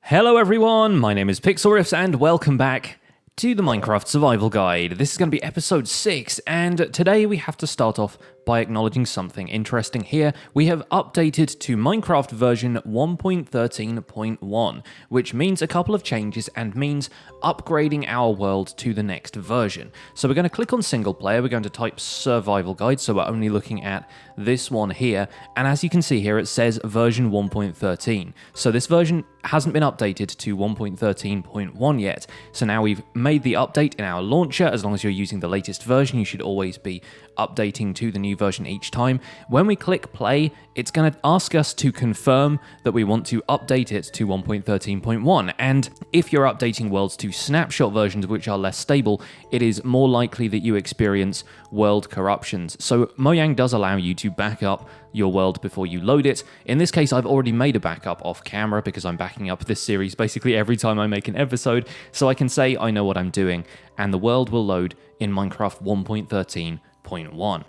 Hello everyone, my name is Pixlriffs and welcome back to the Minecraft Survival Guide. This is going to be episode 6 and today we have to start off by acknowledging something interesting here. We have updated to Minecraft version 1.13.1, which means a couple of changes and means upgrading our world to the next version. So we're going to click on single player, we're going to type survival guide, so we're only looking at this one here, and as you can see here it says version 1.13. So this version hasn't been updated to 1.13.1 yet, so now we've made the update in our launcher. As long as you're using the latest version, you should always be updating to the new version each time. When we click play, it's going to ask us to confirm that we want to update it to 1.13.1, and if you're updating worlds to snapshot versions which are less stable, it is more likely that you experience world corruptions. So Mojang does allow you to back up your world before you load it. In this case, I've already made a backup off camera because I'm backing up this series basically every time I make an episode, so I can say I know what I'm doing, and the world will load in Minecraft 1.13.1.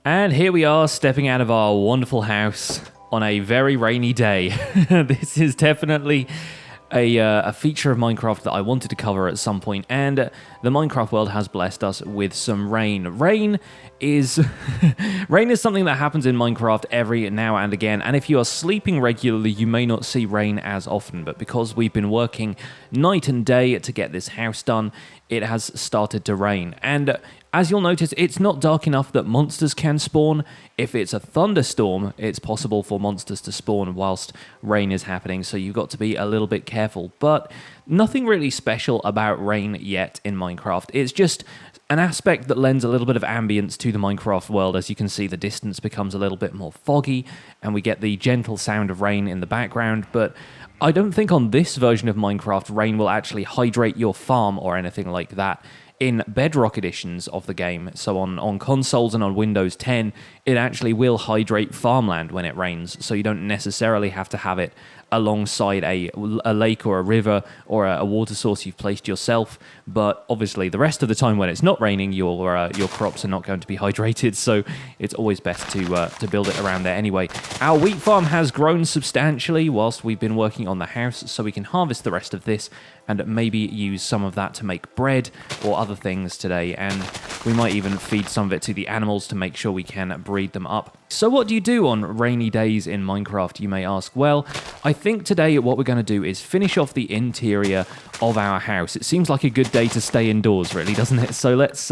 And here we are, stepping out of our wonderful house on a very rainy day. This is definitely a feature of Minecraft that I wanted to cover at some point, and the Minecraft world has blessed us with some rain. Rain is something that happens in Minecraft every now and again, and if you are sleeping regularly, you may not see rain as often, but because we've been working night and day to get this house done, it has started to rain. And as you'll notice, it's not dark enough that monsters can spawn. If it's a thunderstorm, it's possible for monsters to spawn whilst rain is happening, so you've got to be a little bit careful. But nothing really special about rain yet in Minecraft. It's just an aspect that lends a little bit of ambience to the Minecraft world. As you can see, the distance becomes a little bit more foggy, and we get the gentle sound of rain in the background, but I don't think on this version of Minecraft, rain will actually hydrate your farm or anything like that. In Bedrock editions of the game, so on consoles and on Windows 10, it actually will hydrate farmland when it rains, so you don't necessarily have to have it alongside a lake or a river or a water source you've placed yourself. But obviously the rest of the time when it's not raining, your crops are not going to be hydrated, so it's always best to build it around there anyway. Our wheat farm has grown substantially whilst we've been working on the house, so we can harvest the rest of this and maybe use some of that to make bread or other things today, and we might even feed some of it to the animals to make sure we can breed them up. So what do you do on rainy days in Minecraft, you may ask? Well, I think today what we're going to do is finish off the interior of our house. It seems like a good day to stay indoors, really, doesn't it? So let's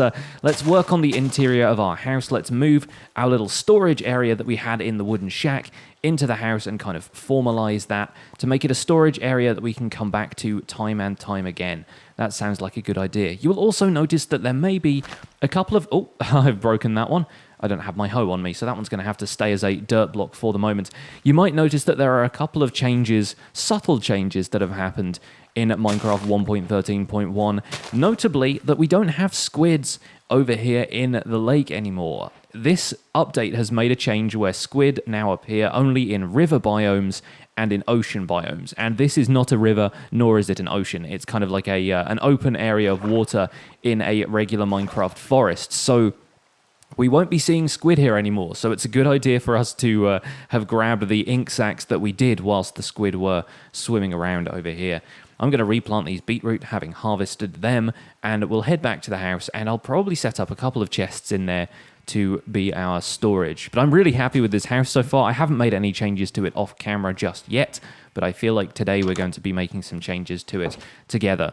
work on the interior of our house. Let's move our little storage area that we had in the wooden shack into the house and kind of formalize that to make it a storage area that we can come back to time and time again. That sounds like a good idea. You will also notice that there may be a couple of... Oh, I've broken that one. I don't have my hoe on me, so that one's going to have to stay as a dirt block for the moment. You might notice that there are a couple of changes, subtle changes, that have happened in Minecraft 1.13.1. Notably, that we don't have squids over here in the lake anymore. This update has made a change where squid now appear only in river biomes and in ocean biomes. And this is not a river, nor is it an ocean. It's kind of like an open area of water in a regular Minecraft forest. So we won't be seeing squid here anymore, so it's a good idea for us to have grabbed the ink sacs that we did whilst the squid were swimming around over here. I'm going to replant these beetroot, having harvested them, and we'll head back to the house, and I'll probably set up a couple of chests in there to be our storage. But I'm really happy with this house so far. I haven't made any changes to it off camera just yet, but I feel like today we're going to be making some changes to it together.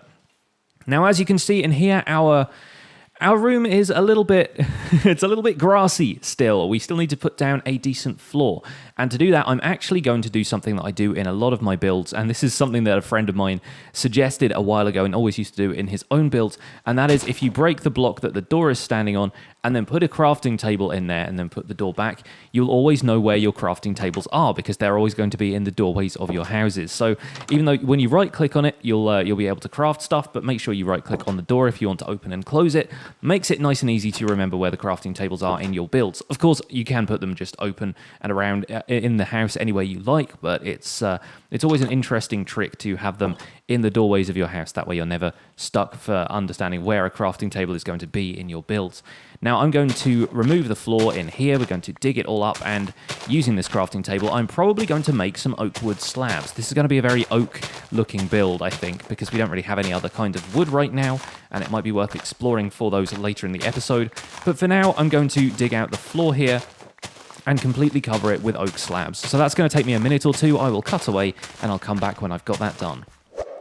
Now, as you can see in here, our room is a little bit, it's a little bit grassy still. We still need to put down a decent floor. And to do that, I'm actually going to do something that I do in a lot of my builds. And this is something that a friend of mine suggested a while ago and always used to do in his own builds. And that is if you break the block that the door is standing on and then put a crafting table in there and then put the door back, you'll always know where your crafting tables are because they're always going to be in the doorways of your houses. So even though when you right click on it, you'll be able to craft stuff, but make sure you right click on the door if you want to open and close it. makes it nice and easy to remember where the crafting tables are in your builds. Of course, you can put them just open and around in the house any way you like, but it's always an interesting trick to have them in the doorways of your house. That way you're never stuck for understanding where a crafting table is going to be in your builds. Now I'm going to remove the floor in here. We're going to dig it all up, and using this crafting table, I'm probably going to make some oak wood slabs. This is going to be a very oak-looking build, I think, because we don't really have any other kind of wood right now, and it might be worth exploring for those later in the episode. But for now, I'm going to dig out the floor here and completely cover it with oak slabs. So that's going to take me a minute or two. I will cut away, and I'll come back when I've got that done.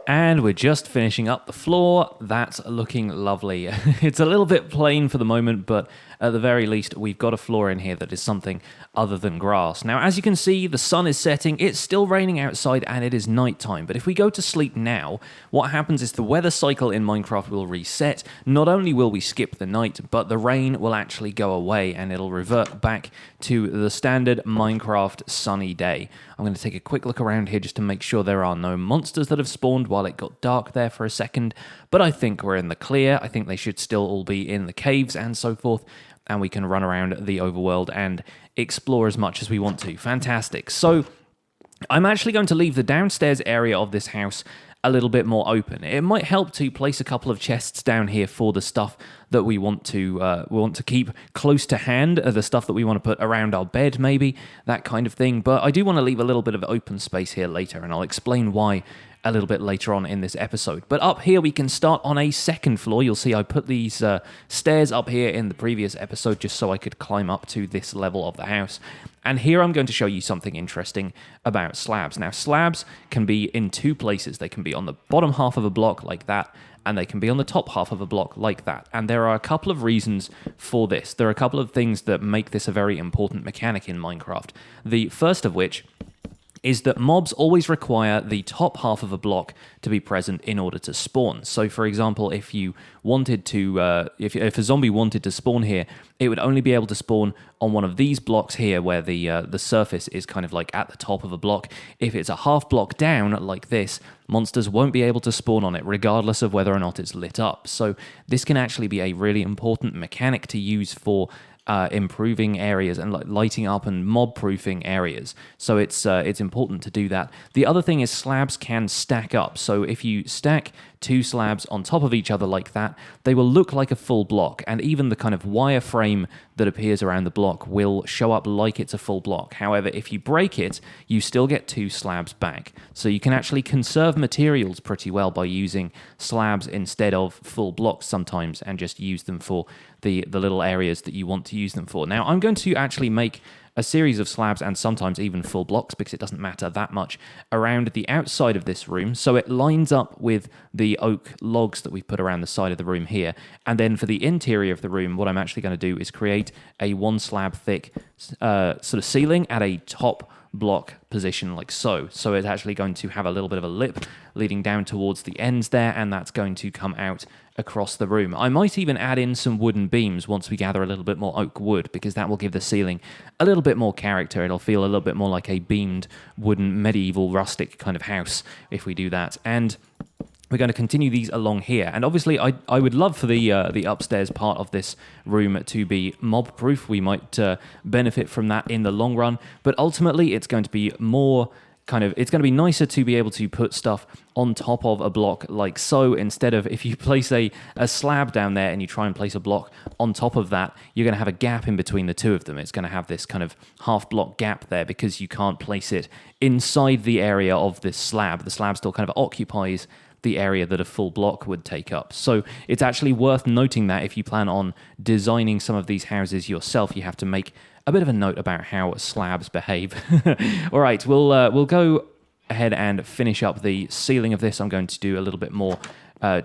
And we're just finishing up the floor. That's looking lovely. It's a little bit plain for the moment, but at the very least, we've got a floor in here that is something other than grass. Now, as you can see, the sun is setting. It's still raining outside, and it is nighttime. But if we go to sleep now, what happens is the weather cycle in Minecraft will reset. Not only will we skip the night, but the rain will actually go away, and it'll revert back to the standard Minecraft sunny day. I'm going to take a quick look around here just to make sure there are no monsters that have spawned while it got dark there for a second. But I think we're in the clear. I think they should still all be in the caves and so forth, and we can run around the overworld and explore as much as we want to. Fantastic. So I'm actually going to leave the downstairs area of this house a little bit more open. It might help to place a couple of chests down here for the stuff that we want to keep close to hand, the stuff that we want to put around our bed, maybe, that kind of thing. But I do want to leave a little bit of open space here later, and I'll explain why a little bit later on in this episode. But up here we can start on a second floor. You'll see I put these stairs up here in the previous episode just so I could climb up to this level of the house. And here I'm going to show you something interesting about slabs. Now, slabs can be in two places. They can be on the bottom half of a block like that, and they can be on the top half of a block like that. And there are a couple of reasons for this. There are a couple of things that make this a very important mechanic in Minecraft. The first of which is that mobs always require the top half of a block to be present in order to spawn. So, for example, if you wanted to, if a zombie wanted to spawn here, it would only be able to spawn on one of these blocks here, where the surface is kind of like at the top of a block. If it's a half block down like this, monsters won't be able to spawn on it, regardless of whether or not it's lit up. So this can actually be a really important mechanic to use for improving areas and lighting up and mob-proofing areas. So it's important to do that. The other thing is slabs can stack up. So if you stack two slabs on top of each other like that, they will look like a full block, and even the kind of wireframe that appears around the block will show up like it's a full block. However, if you break it, you still get two slabs back. So you can actually conserve materials pretty well by using slabs instead of full blocks sometimes, and just use them for the little areas that you want to use them for. Now, I'm going to actually make a series of slabs and sometimes even full blocks, because it doesn't matter that much, around the outside of this room, so it lines up with the oak logs that we've put around the side of the room here. And then for the interior of the room, what I'm actually going to do is create a one slab thick sort of ceiling at a top block position like so. So it's actually going to have a little bit of a lip leading down towards the ends there, and that's going to come out across the room. I might even add in some wooden beams once we gather a little bit more oak wood, because that will give the ceiling a little bit more character. It'll feel a little bit more like a beamed wooden medieval rustic kind of house if we do that. And we're going to continue these along here. And obviously, I would love for the upstairs part of this room to be mob-proof. We might benefit from that in the long run. But ultimately, it's going to be more it's going to be nicer to be able to put stuff on top of a block like so, instead of if you place a slab down there and you try and place a block on top of that, you're going to have a gap in between the two of them. It's going to have this kind of half block gap there because you can't place it inside the area of this slab. The slab still kind of occupies the area that a full block would take up. So it's actually worth noting that if you plan on designing some of these houses yourself, you have to make a bit of a note about how slabs behave. All right, we'll go ahead and finish up the ceiling of this. I'm going to do a little bit more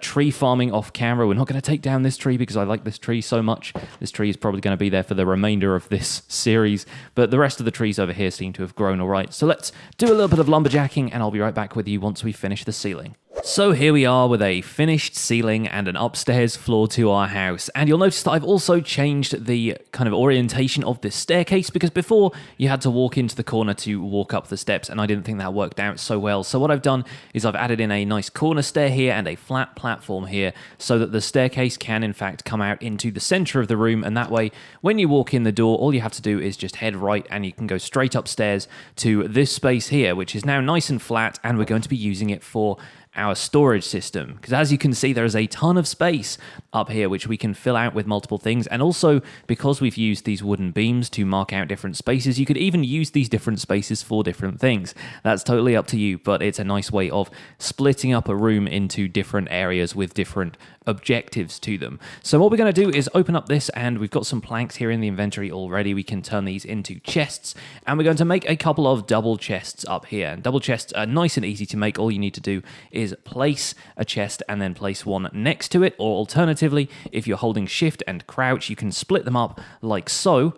tree farming off camera. We're not going to take down this tree because I like this tree so much. This tree is probably going to be there for the remainder of this series, but the rest of the trees over here seem to have grown all right. So let's do a little bit of lumberjacking, and I'll be right back with you once we finish the ceiling. So here we are with a finished ceiling and an upstairs floor to our house, and you'll notice that I've also changed the kind of orientation of this staircase, because before you had to walk into the corner to walk up the steps, and I didn't think that worked out so well. So what I've done is I've added in a nice corner stair here and a flat platform here, so that the staircase can in fact come out into the center of the room, and that way when you walk in the door, all you have to do is just head right and you can go straight upstairs to this space here, which is now nice and flat, and we're going to be using it for our storage system, because as you can see there is a ton of space up here which we can fill out with multiple things. And also, because we've used these wooden beams to mark out different spaces, you could even use these different spaces for different things. That's totally up to you, but it's a nice way of splitting up a room into different areas with different objectives to them. So what we're going to do is open up this, and we've got some planks here in the inventory already. We can turn these into chests, and we're going to make a couple of double chests up here. And double chests are nice and easy to make. All you need to do is place a chest and then place one next to it, or alternatively, if you're holding shift and crouch, you can split them up like so.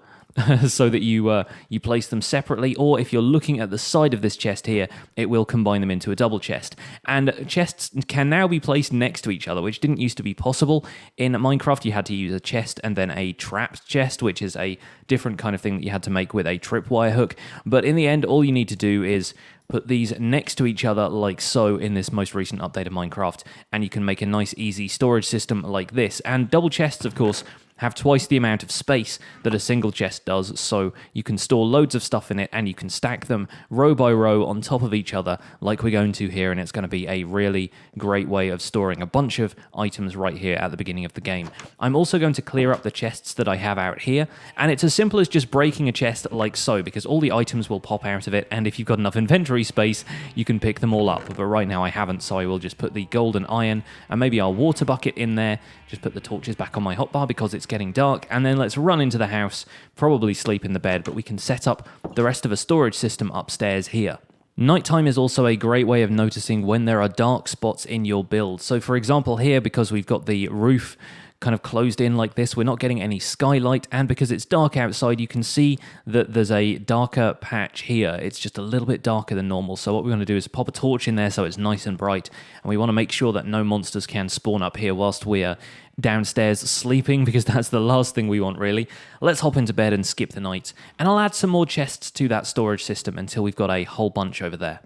So that you place them separately, or if you're looking at the side of this chest here, it will combine them into a double chest. And chests can now be placed next to each other, which didn't used to be possible. In Minecraft, you had to use a chest and then a trapped chest, which is a different kind of thing that you had to make with a tripwire hook. But in the end, all you need to do is put these next to each other like so in this most recent update of Minecraft, and you can make a nice easy storage system like this. And double chests, of course, have twice the amount of space that a single chest does, so you can store loads of stuff in it, and you can stack them row by row on top of each other like we're going to here, and it's going to be a really great way of storing a bunch of items right here at the beginning of the game. I'm also going to clear up the chests that I have out here, and it's as simple as just breaking a chest like so, because all the items will pop out of it, and if you've got enough inventory space, you can pick them all up. But right now I haven't, so I will just put the gold and iron and maybe our water bucket in there, just put the torches back on my hotbar because it's getting dark, and then let's run into the house, probably sleep in the bed, but we can set up the rest of a storage system upstairs here. Nighttime is also a great way of noticing when there are dark spots in your build. So for example here, because we've got the roof kind of closed in like this, we're not getting any skylight, and because it's dark outside, you can see that there's a darker patch here. It's just a little bit darker than normal, so what we're going to do is pop a torch in there so it's nice and bright, and we want to make sure that no monsters can spawn up here whilst we're downstairs sleeping, because that's the last thing we want really. Let's hop into bed and skip the night, and I'll add some more chests to that storage system until we've got a whole bunch over there.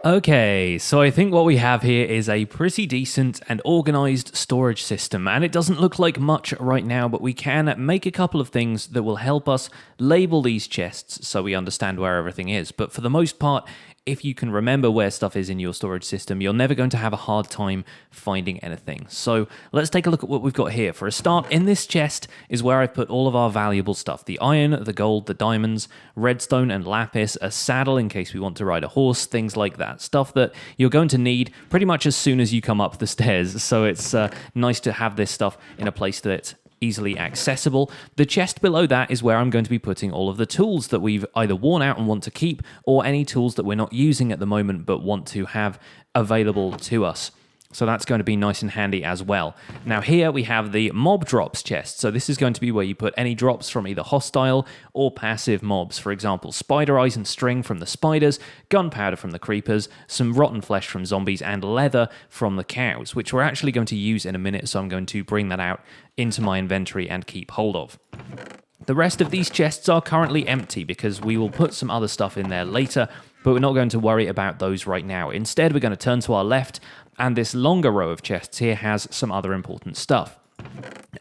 Okay, so I think what we have here is a pretty decent and organized storage system, and it doesn't look like much right now, but we can make a couple of things that will help us label these chests so we understand where everything is. But for the most part, if you can remember where stuff is in your storage system, you're never going to have a hard time finding anything. So let's take a look at what we've got here. For a start, in this chest is where I've put all of our valuable stuff. The iron, the gold, the diamonds, redstone and lapis, a saddle in case we want to ride a horse, things like that. Stuff that you're going to need pretty much as soon as you come up the stairs. So it's nice to have this stuff in a place that's easily accessible. The chest below that is where I'm going to be putting all of the tools that we've either worn out and want to keep, or any tools that we're not using at the moment but want to have available to us. So that's going to be nice and handy as well. Now here we have the mob drops chest. So this is going to be where you put any drops from either hostile or passive mobs. For example, spider eyes and string from the spiders, gunpowder from the creepers, some rotten flesh from zombies, and leather from the cows, which we're actually going to use in a minute. So I'm going to bring that out into my inventory and keep hold of. The rest of these chests are currently empty because we will put some other stuff in there later, but we're not going to worry about those right now. Instead, we're going to turn to our left, and this longer row of chests here has some other important stuff.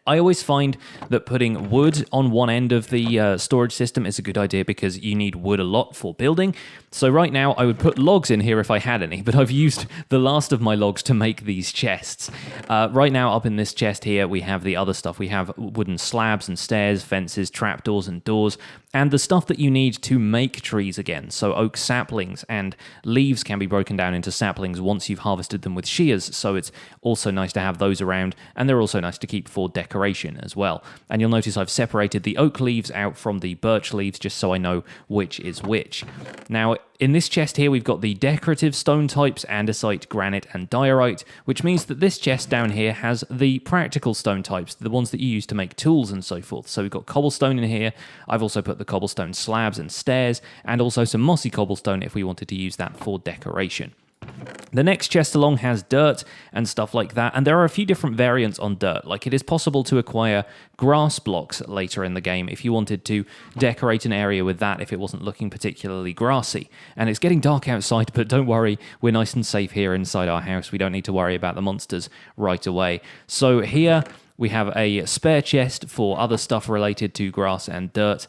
I always find that putting wood on one end of the storage system is a good idea because you need wood a lot for building. So right now I would put logs in here if I had any, but I've used the last of my logs to make these chests. Right now up in this chest here we have the other stuff. We have wooden slabs and stairs, fences, trapdoors and doors, and the stuff that you need to make trees again. So oak saplings and leaves can be broken down into saplings once you've harvested them with shears, so it's also nice to have those around, and they're also nice to keep for decoration as well. And you'll notice I've separated the oak leaves out from the birch leaves just so I know which is which. Now, in this chest here, we've got the decorative stone types, andesite, granite, and diorite, which means that this chest down here has the practical stone types, the ones that you use to make tools and so forth. So we've got cobblestone in here. I've also put the cobblestone slabs and stairs, and also some mossy cobblestone if we wanted to use that for decoration. The next chest along has dirt and stuff like that, and there are a few different variants on dirt. Like, it is possible to acquire grass blocks later in the game if you wanted to decorate an area with that if it wasn't looking particularly grassy. And it's getting dark outside, but don't worry, we're nice and safe here inside our house. We don't need to worry about the monsters right away. So here we have a spare chest for other stuff related to grass and dirt.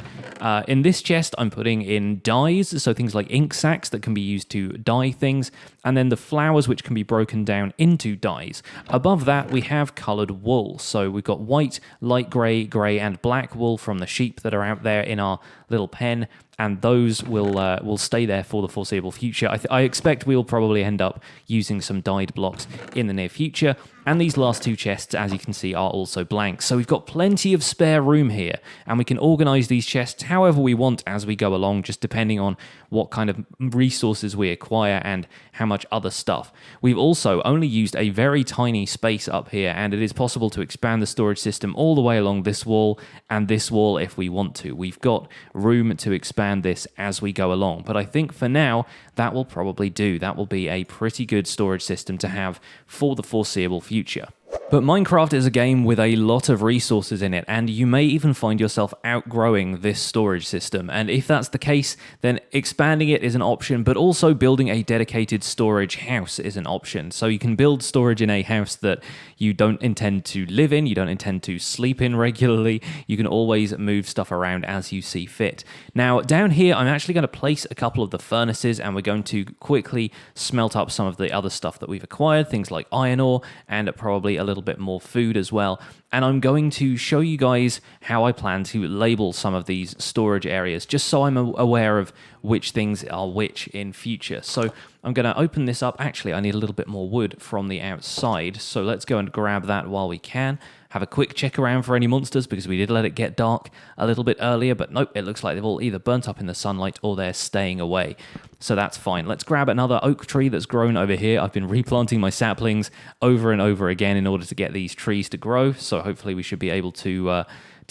In this chest, I'm putting in dyes, so things like ink sacs that can be used to dye things, and then the flowers which can be broken down into dyes. Above that, we have coloured wool. So we've got white, light grey, grey, and black wool from the sheep that are out there in our little pen, and those will stay there for the foreseeable future. I expect we'll probably end up using some dyed blocks in the near future, and these last two chests, as you can see, are also blank. So we've got plenty of spare room here, and we can organise these chests however we want as we go along, just depending on what kind of resources we acquire and how much other stuff. We've also only used a very tiny space up here, and it is possible to expand the storage system all the way along this wall and this wall if we want to. We've got room to expand this as we go along, but I think for now that will probably do. That will be a pretty good storage system to have for the foreseeable future. But Minecraft is a game with a lot of resources in it, and you may even find yourself outgrowing this storage system. And if that's the case, then expanding it is an option, but also building a dedicated storage house is an option. So you can build storage in a house that you don't intend to live in, you don't intend to sleep in regularly. You can always move stuff around as you see fit. Now, down here, I'm actually going to place a couple of the furnaces, and we're going to quickly smelt up some of the other stuff that we've acquired, things like iron ore, and probably a little bit more food as well. And I'm going to show you guys how I plan to label some of these storage areas, just so I'm aware of which things are which in future. So I'm going to open this up. Actually, I need a little bit more wood from the outside, so let's go and grab that while we can. Have a quick check around for any monsters, because we did let it get dark a little bit earlier, but nope, it looks like they've all either burnt up in the sunlight or they're staying away. So that's fine. Let's grab another oak tree that's grown over here. I've been replanting my saplings over and over again in order to get these trees to grow, so hopefully we should be able to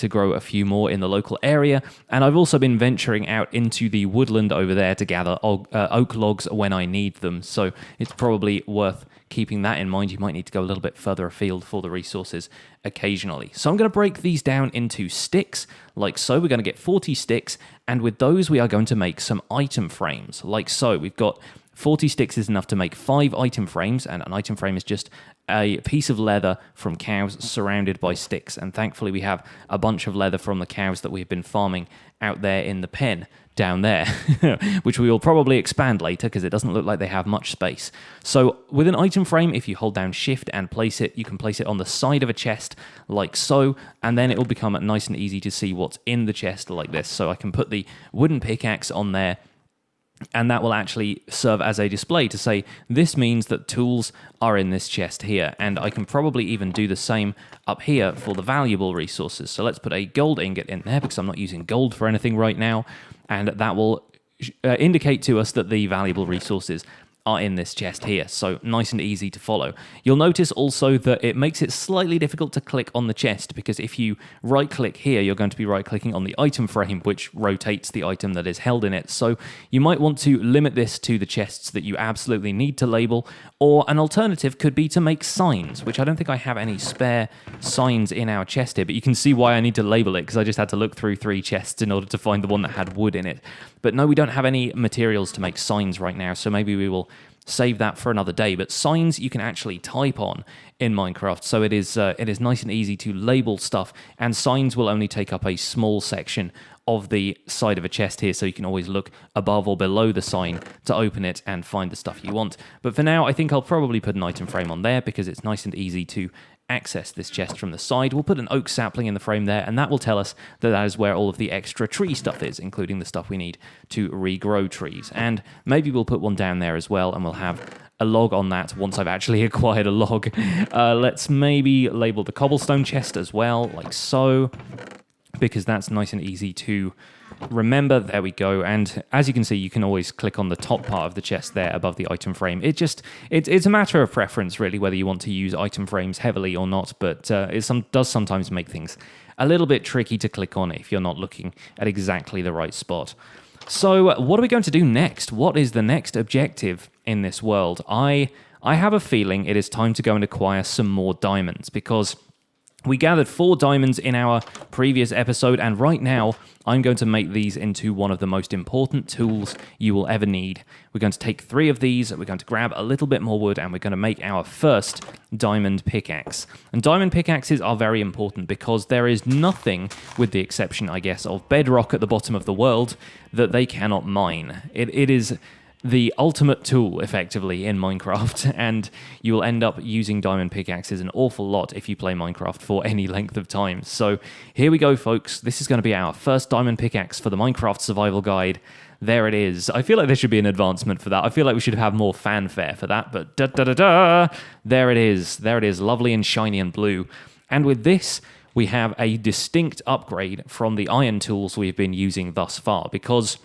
grow a few more in the local area. And I've also been venturing out into the woodland over there to gather oak logs when I need them, so it's probably worth keeping that in mind. You might need to go a little bit further afield for the resources occasionally. So I'm going to break these down into sticks, like so. We're going to get 40 sticks, and with those we are going to make some item frames, like so. We've got 40 sticks is enough to make 5 item frames, and an item frame is just a piece of leather from cows surrounded by sticks. And thankfully we have a bunch of leather from the cows that we've been farming out there in the pen down there, which we will probably expand later because it doesn't look like they have much space. So with an item frame, if you hold down shift and place it, you can place it on the side of a chest like so, and then it will become nice and easy to see what's in the chest like this. So I can put the wooden pickaxe on there, and that will actually serve as a display to say, this means that tools are in this chest here. And I can probably even do the same up here for the valuable resources. So let's put a gold ingot in there, because I'm not using gold for anything right now. And that will indicate to us that the valuable resources are in this chest here, so nice and easy to follow. You'll notice also that it makes it slightly difficult to click on the chest, because if you right-click here, you're going to be right-clicking on the item frame, which rotates the item that is held in it. So you might want to limit this to the chests that you absolutely need to label, or an alternative could be to make signs, which I don't think I have any spare signs in our chest here, but you can see why I need to label it, because I just had to look through 3 chests in order to find the one that had wood in it. But no, we don't have any materials to make signs right now, so maybe we will save that for another day. But signs you can actually type on in Minecraft, so it is nice and easy to label stuff, and signs will only take up a small section of the side of a chest here, so you can always look above or below the sign to open it and find the stuff you want. But for now, I think I'll probably put an item frame on there, because it's nice and easy to access this chest from the side. We'll put an oak sapling in the frame there, and that will tell us that that is where all of the extra tree stuff is, including the stuff we need to regrow trees. And maybe we'll put one down there as well, and we'll have a log on that once I've actually acquired a log. Let's maybe label the cobblestone chest as well, like so, because that's nice and easy to remember. There we go. And as you can see, you can always click on the top part of the chest there above the item frame. It's a matter of preference, really, whether you want to use item frames heavily or not, but it does sometimes make things a little bit tricky to click on if you're not looking at exactly the right spot. So what are we going to do next? What is the next objective in this world? I have a feeling it is time to go and acquire some more diamonds, because we gathered 4 diamonds in our previous episode, and right now I'm going to make these into one of the most important tools you will ever need. We're going to take 3 of these, we're going to grab a little bit more wood, and we're going to make our first diamond pickaxe. And diamond pickaxes are very important because there is nothing, with the exception, I guess, of bedrock at the bottom of the world, that they cannot mine. It is the ultimate tool, effectively, in Minecraft, and you will end up using diamond pickaxes an awful lot if you play Minecraft for any length of time. So here we go, folks. This is going to be our first diamond pickaxe for the Minecraft Survival Guide. There it is. I feel like there should be an advancement for that. I feel like we should have more fanfare for that, but da-da-da-da! There it is. There it is, lovely and shiny and blue. And with this, we have a distinct upgrade from the iron tools we've been using thus far, because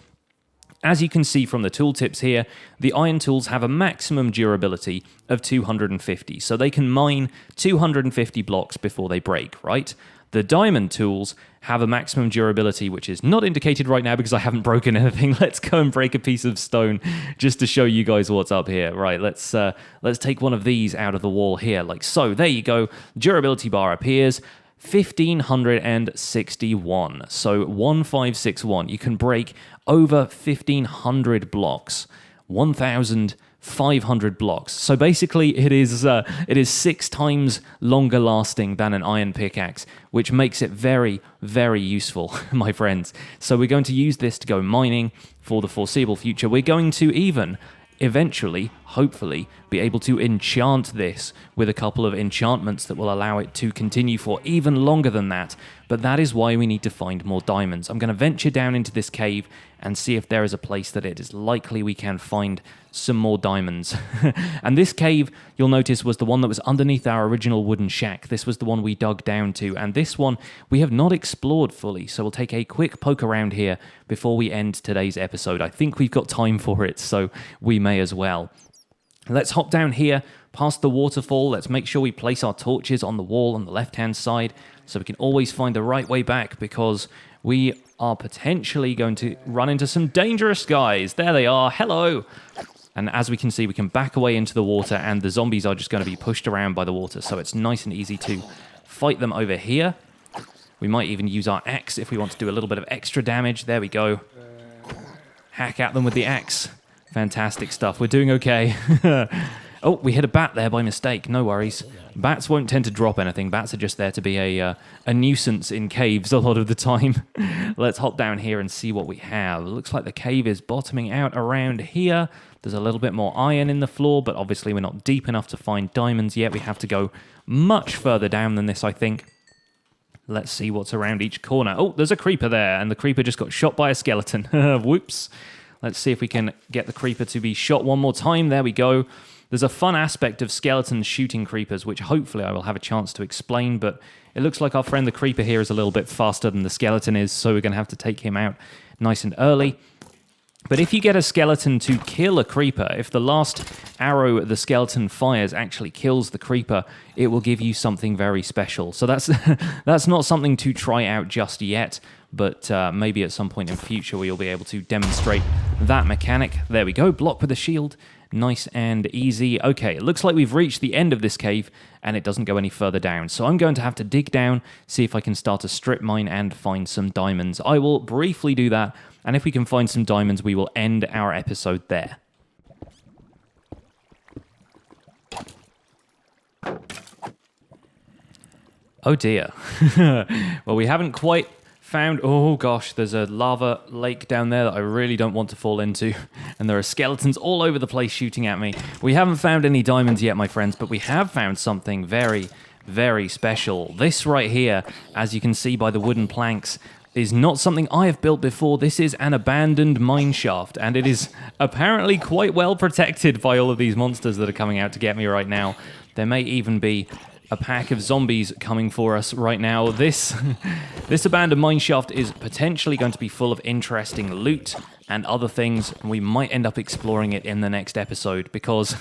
as you can see from the tooltips here, the iron tools have a maximum durability of 250, so they can mine 250 blocks before they break, right? The diamond tools have a maximum durability, which is not indicated right now because I haven't broken anything. Let's go and break a piece of stone just to show you guys what's up here. Right, let's take one of these out of the wall here, like so. There you go. Durability bar appears. 1561. So 1561. You can break over 1500 blocks. 1500 blocks. So basically it is 6 times longer lasting than an iron pickaxe, which makes it very, very useful, my friends. So we're going to use this to go mining for the foreseeable future. We're going to even eventually, hopefully, be able to enchant this with a couple of enchantments that will allow it to continue for even longer than that. But that is why we need to find more diamonds. I'm going to venture down into this cave and see if there is a place that it is likely we can find some more diamonds. And this cave, you'll notice, was the one that was underneath our original wooden shack. This was the one we dug down to, and this one we have not explored fully, so we'll take a quick poke around here before we end today's episode. I think we've got time for it, so we may as well. Let's hop down here past the waterfall. Let's make sure we place our torches on the wall on the left-hand side so we can always find the right way back, because we are potentially going to run into some dangerous guys. There they are. Hello. And as we can see, we can back away into the water, and the zombies are just going to be pushed around by the water, so it's nice and easy to fight them over here. We might even use our axe if we want to do a little bit of extra damage. There we go. Hack at them with the axe. Fantastic stuff. We're doing okay. Oh, we hit a bat there by mistake. No worries. Bats won't tend to drop anything. Bats are just there to be a nuisance in caves a lot of the time. Let's hop down here and see what we have. It looks like the cave is bottoming out around here. There's a little bit more iron in the floor, but obviously we're not deep enough to find diamonds yet. We have to go much further down than this, I think. Let's see what's around each corner. Oh, there's a creeper there, and the creeper just got shot by a skeleton. Whoops. Let's see if we can get the creeper to be shot one more time. There we go. There's a fun aspect of skeletons shooting creepers, which hopefully I will have a chance to explain, but it looks like our friend the creeper here is a little bit faster than the skeleton is, so we're going to have to take him out nice and early. But if you get a skeleton to kill a creeper, if the last arrow the skeleton fires actually kills the creeper, it will give you something very special. So that's not something to try out just yet, but maybe at some point in future we'll be able to demonstrate that mechanic. There we go, block with a shield. Nice and easy. Okay, it looks like we've reached the end of this cave, and it doesn't go any further down. So I'm going to have to dig down, see if I can start a strip mine and find some diamonds. I will briefly do that, and if we can find some diamonds, we will end our episode there. Oh dear. Well, we haven't quite found... Oh gosh, there's a lava lake down there that I really don't want to fall into. And there are skeletons all over the place shooting at me. We haven't found any diamonds yet, my friends, but we have found something very, very special. This right here, as you can see by the wooden planks, is not something I have built before. This is an abandoned mineshaft, and it is apparently quite well protected by all of these monsters that are coming out to get me right now. There may even be a pack of zombies coming for us right now. This abandoned mineshaft is potentially going to be full of interesting loot and other things, and we might end up exploring it in the next episode, because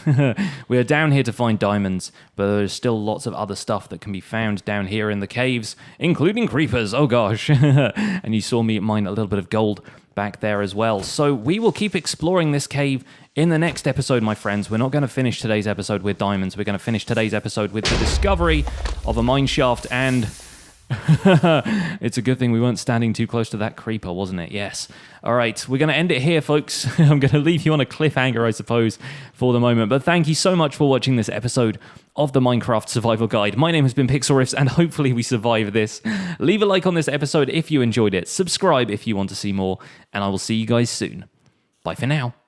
we are down here to find diamonds, but there's still lots of other stuff that can be found down here in the caves, including creepers. Oh gosh. And you saw me mine a little bit of gold back there as well. So we will keep exploring this cave in the next episode, my friends. We're not going to finish today's episode with diamonds. We're going to finish today's episode with the discovery of a mineshaft, and it's a good thing we weren't standing too close to that creeper, wasn't it? Yes. All right, we're going to end it here, folks. I'm going to leave you on a cliffhanger, I suppose, for the moment. But thank you so much for watching this episode of the Minecraft Survival Guide. My name has been Pixlriffs, and hopefully we survive this. Leave a like on this episode if you enjoyed it. Subscribe if you want to see more, and I will see you guys soon. Bye for now.